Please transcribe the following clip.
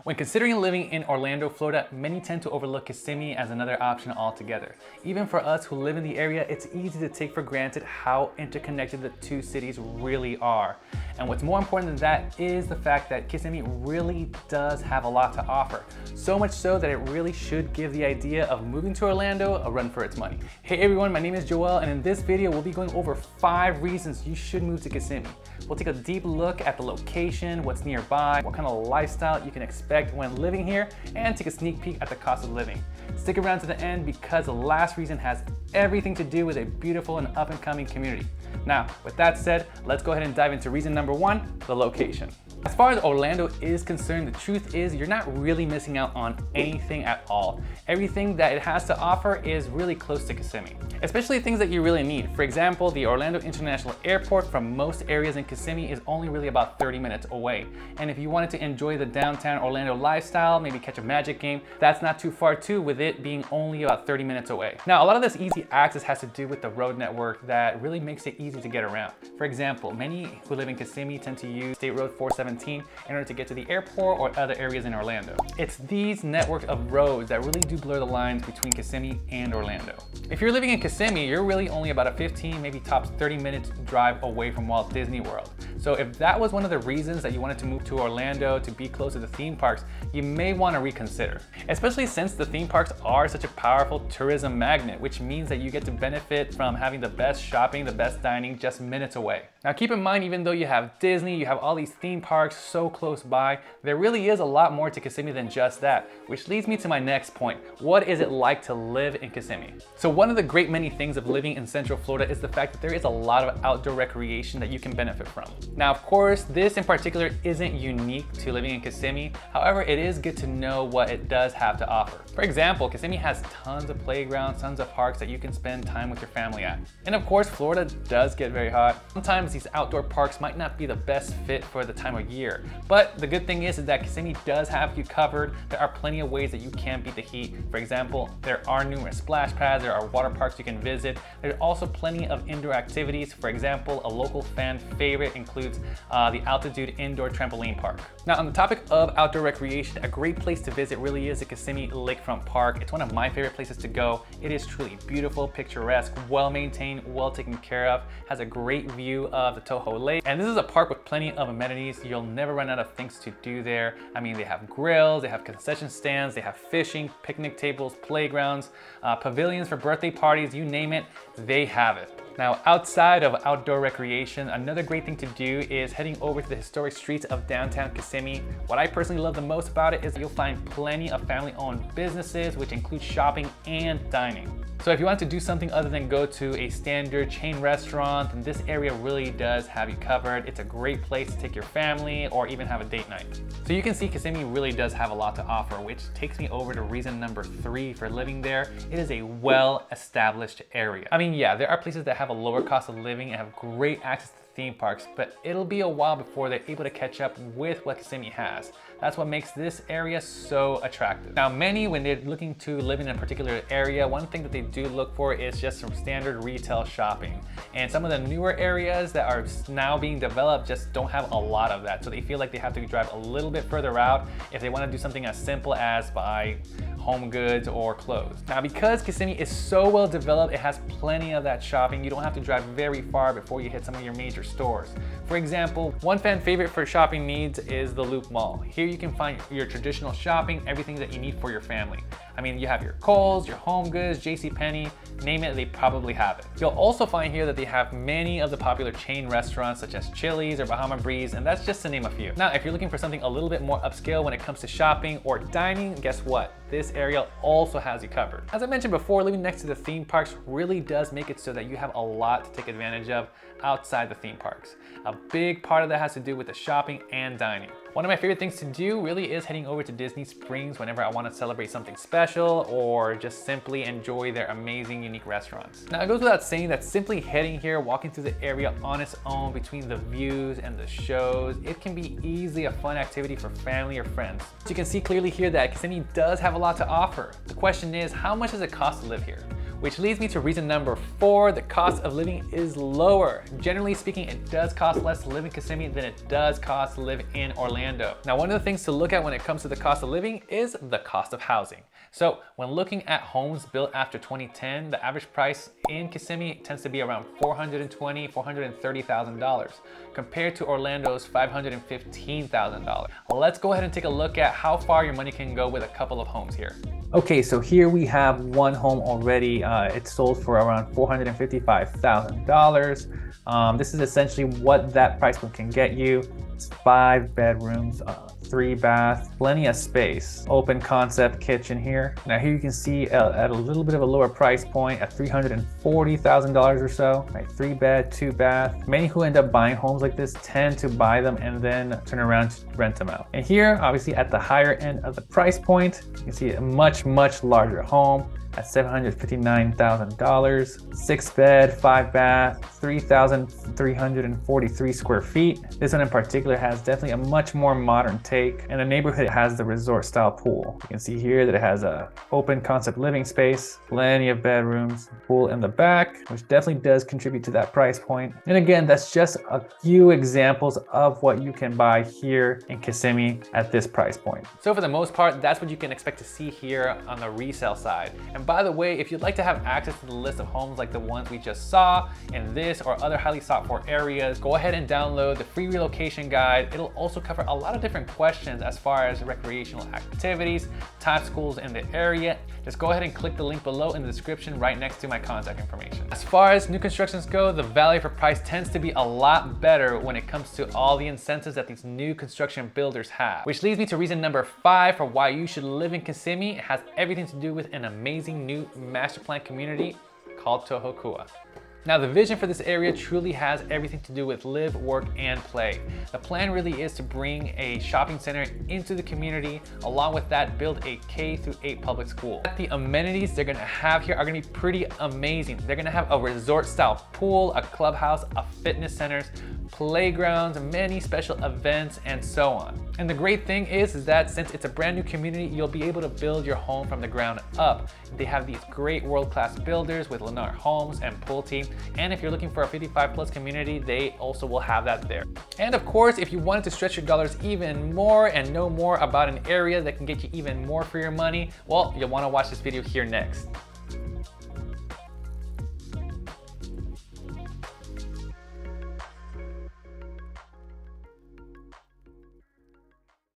When considering living in Orlando, Florida, many tend to overlook Kissimmee as another option altogether. Even for us who live in the area, it's easy to take for granted how interconnected the two cities really are. And what's more important than that is the fact that Kissimmee really does have a lot to offer. So much so that it really should give the idea of moving to Orlando a run for its money. Hey everyone, my name is Joel, and in this video we'll be going over 5 reasons you should move to Kissimmee. We'll take a deep look at the location, what's nearby, what kind of lifestyle you can expect when living here, and take a sneak peek at the cost of living. Stick around to the end because the last reason has everything to do with a beautiful and up-and-coming community. Now, with that said, let's go ahead and dive into reason number 1, the location. As far as Orlando is concerned, the truth is you're not really missing out on anything at all. Everything that it has to offer is really close to Kissimmee, especially things that you really need. For example, the Orlando International Airport from most areas in Kissimmee is only really about 30 minutes away. And if you wanted to enjoy the downtown Orlando lifestyle, maybe catch a Magic game, that's not too far too, with it being only about 30 minutes away. Now, a lot of this easy access has to do with the road network that really makes it easy to get around. For example, many who live in Kissimmee tend to use State Road 417 in order to get to the airport or other areas in Orlando. It's these network of roads that really do blur the lines between Kissimmee and Orlando. If you're living in Kissimmee, you're really only about a 15, maybe tops 30 minutes drive away from Walt Disney World. So if that was one of the reasons that you wanted to move to Orlando to be close to the theme parks, you may want to reconsider. Especially since the theme parks are such a powerful tourism magnet, which means that you get to benefit from having the best shopping, the best dining just minutes away. Now keep in mind, even though you have Disney, you have all these theme parks so close by, there really is a lot more to Kissimmee than just that, which leads me to my next point. What is it like to live in Kissimmee? So one of the great many things of living in Central Florida is the fact that there is a lot of outdoor recreation that you can benefit from. Now, of course, this in particular isn't unique to living in Kissimmee. However, it is good to know what it does have to offer. For example, Kissimmee has tons of playgrounds, tons of parks that you can spend time with your family at. And of course, Florida does get very hot. Sometimes these outdoor parks might not be the best fit for the time of year. But the good thing is that Kissimmee does have you covered. There are plenty of ways that you can beat the heat. For example, there are numerous splash pads, there are water parks you can visit. There's also plenty of indoor activities. For example, a local fan favorite includes the Altitude Indoor Trampoline Park. Now, on the topic of outdoor recreation, a great place to visit really is the Kissimmee Lakefront Park. It's one of my favorite places to go. It is truly beautiful, picturesque, well-maintained, well taken care of, has a great view of the Tohokua Lake. And this is a park with plenty of amenities. You'll never run out of things to do there. I mean, they have grills, they have concession stands, they have fishing, picnic tables, playgrounds, pavilions for birthday parties, you name it, they have it. Now, outside of outdoor recreation, another great thing to do is heading over to the historic streets of downtown Kissimmee. What I personally love the most about it is you'll find plenty of family-owned businesses, which include shopping and dining. So if you want to do something other than go to a standard chain restaurant, then this area really does have you covered. It's a great place to take your family or even have a date night. So you can see Kissimmee really does have a lot to offer, which takes me over to reason number 3 for living there. It is a well-established area. I mean, yeah, there are places that have a lower cost of living and have great access to theme parks, but it'll be a while before they're able to catch up with what Kissimmee has. That's what makes this area so attractive. Now, many, when they're looking to live in a particular area, one thing that they do look for is just some standard retail shopping. And some of the newer areas that are now being developed just don't have a lot of that. So they feel like they have to drive a little bit further out if they want to do something as simple as buy home goods or clothes. Now, because Kissimmee is so well developed, it has plenty of that shopping. You don't have to drive very far before you hit some of your major stores. For example, one fan favorite for shopping needs is the Loop Mall. Here you can find your traditional shopping, everything that you need for your family. I mean, you have your Kohl's, your Home Goods, JCPenney, name it, they probably have it. You'll also find here that they have many of the popular chain restaurants such as Chili's or Bahama Breeze, and that's just to name a few. Now, if you're looking for something a little bit more upscale when it comes to shopping or dining, guess what? This area also has you covered. As I mentioned before, living next to the theme parks really does make it so that you have a lot to take advantage of outside the theme parks. A big part of that has to do with the shopping and dining. One of my favorite things to do really is heading over to Disney Springs whenever I want to celebrate something special or just simply enjoy their amazing, unique restaurants. Now, it goes without saying that simply heading here, walking through the area on its own between the views and the shows, it can be easily a fun activity for family or friends. So you can see clearly here that Kissimmee does have a lot to offer. The question is, how much does it cost to live here? Which leads me to reason number 4, the cost of living is lower. Generally speaking, it does cost less to live in Kissimmee than it does cost to live in Orlando. Now, one of the things to look at when it comes to the cost of living is the cost of housing. So when looking at homes built after 2010, the average price in Kissimmee tends to be around $420,000, $430,000 compared to Orlando's $515,000. Let's go ahead and take a look at how far your money can go with a couple of homes here. Okay, so here we have one home already. It's sold for around $455,000. This is essentially what that price point can get you. It's 5 bedrooms, 3 baths, plenty of space. Open concept kitchen here. Now here you can see at a little bit of a lower price point at $340,000 or so. Right, 3 bed, 2 bath. Many who end up buying homes like this tend to buy them and then turn around to rent them out. And here, obviously at the higher end of the price point, you can see a much larger home at $759,000, 6 bed, 5 bath, 3,343 square feet. This one in particular has definitely a much more modern take, and the neighborhood has the resort style pool. You can see here that it has a open concept living space, plenty of bedrooms, pool in the back, which definitely does contribute to that price point. And again, that's just a few examples of what you can buy here in Kissimmee at this price point. So for the most part, that's what you can expect to see here on the resale side. And by the way, if you'd like to have access to the list of homes like the ones we just saw in this or other highly sought for areas, go ahead and download the free relocation guide. It'll also cover a lot of different questions as far as recreational activities, top schools in the area. Just go ahead and click the link below in the description right next to my contact information. As far as new constructions go, the value for price tends to be a lot better when it comes to all the incentives that these new construction builders have. Which leads me to reason number 5 for why you should live in Kissimmee. It has everything to do with an amazing new master plan community called Tohokua. Now, the vision for this area truly has everything to do with live, work, and play. The plan really is to bring a shopping center into the community. Along with that, build a K-8 public school. The amenities they're gonna have here are gonna be pretty amazing. They're gonna have a resort style pool, a clubhouse, a fitness centers, playgrounds, many special events, and so on. And the great thing is that since it's a brand new community, you'll be able to build your home from the ground up. They have these great world-class builders with Lennar Homes and Pulte. And if you're looking for a 55+ community, they also will have that there. And of course, if you wanted to stretch your dollars even more and know more about an area that can get you even more for your money, well, you'll want to watch this video here next.